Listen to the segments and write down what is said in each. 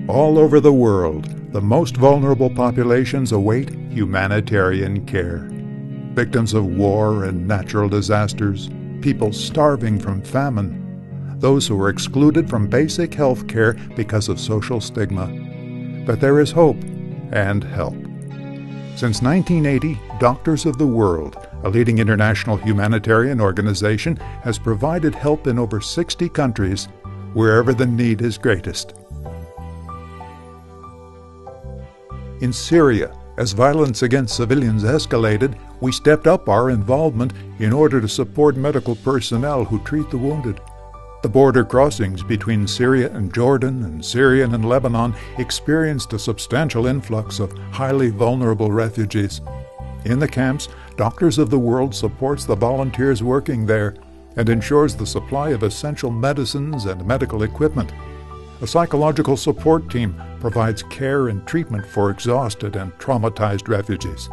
All over the world, the most vulnerable populations await humanitarian care. Victims of war and natural disasters, people starving from famine, those who are excluded from basic health care because of social stigma. But there is hope and help. Since 1980, Doctors of the World, a leading international humanitarian organization, has provided help in over 60 countries, wherever the need is greatest. In Syria, as violence against civilians escalated, we stepped up our involvement in order to support medical personnel who treat the wounded. The border crossings between Syria and Jordan and Syria and Lebanon experienced a substantial influx of highly vulnerable refugees. In the camps, Doctors of the World supports the volunteers working there and ensures the supply of essential medicines and medical equipment. A psychological support team provides care and treatment for exhausted and traumatized refugees.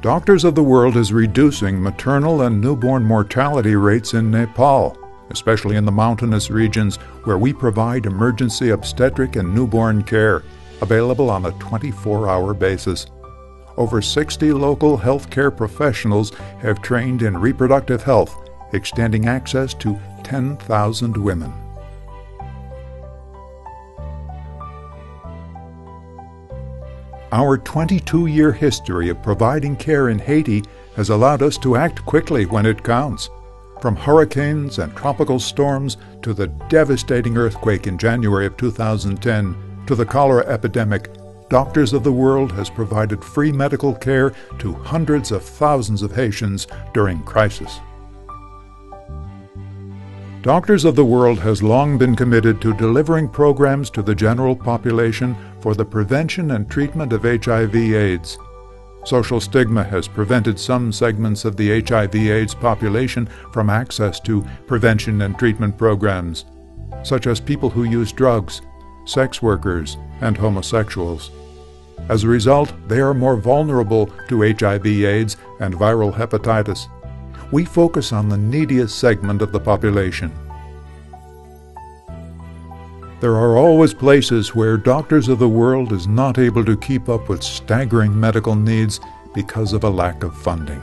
Doctors of the World is reducing maternal and newborn mortality rates in Nepal, especially in the mountainous regions where we provide emergency obstetric and newborn care, available on a 24-hour basis. Over 60 local healthcare professionals have trained in reproductive health, extending access to 10,000 women. Our 22-year history of providing care in Haiti has allowed us to act quickly when it counts. From hurricanes and tropical storms to the devastating earthquake in January of 2010 to the cholera epidemic, Doctors of the World has provided free medical care to hundreds of thousands of Haitians during crisis. Doctors of the World has long been committed to delivering programs to the general population for the prevention and treatment of HIV/AIDS. Social stigma has prevented some segments of the HIV/AIDS population from access to prevention and treatment programs, such as people who use drugs, sex workers, and homosexuals. As a result, they are more vulnerable to HIV/AIDS and viral hepatitis. We focus on the neediest segment of the population. There are always places where Doctors of the World is not able to keep up with staggering medical needs because of a lack of funding.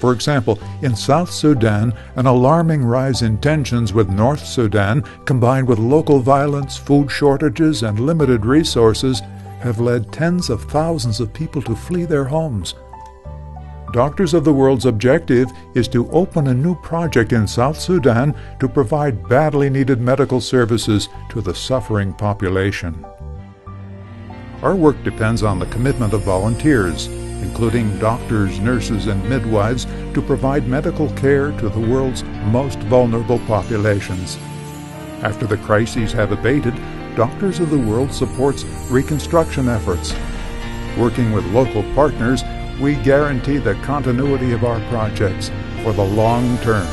For example, in South Sudan, an alarming rise in tensions with North Sudan, combined with local violence, food shortages, and limited resources, have led tens of thousands of people to flee their homes. Doctors of the World's objective is to open a new project in South Sudan to provide badly needed medical services to the suffering population. Our work depends on the commitment of volunteers, including doctors, nurses, and midwives, to provide medical care to the world's most vulnerable populations. After the crises have abated, Doctors of the World supports reconstruction efforts. Working with local partners, we guarantee the continuity of our projects for the long term.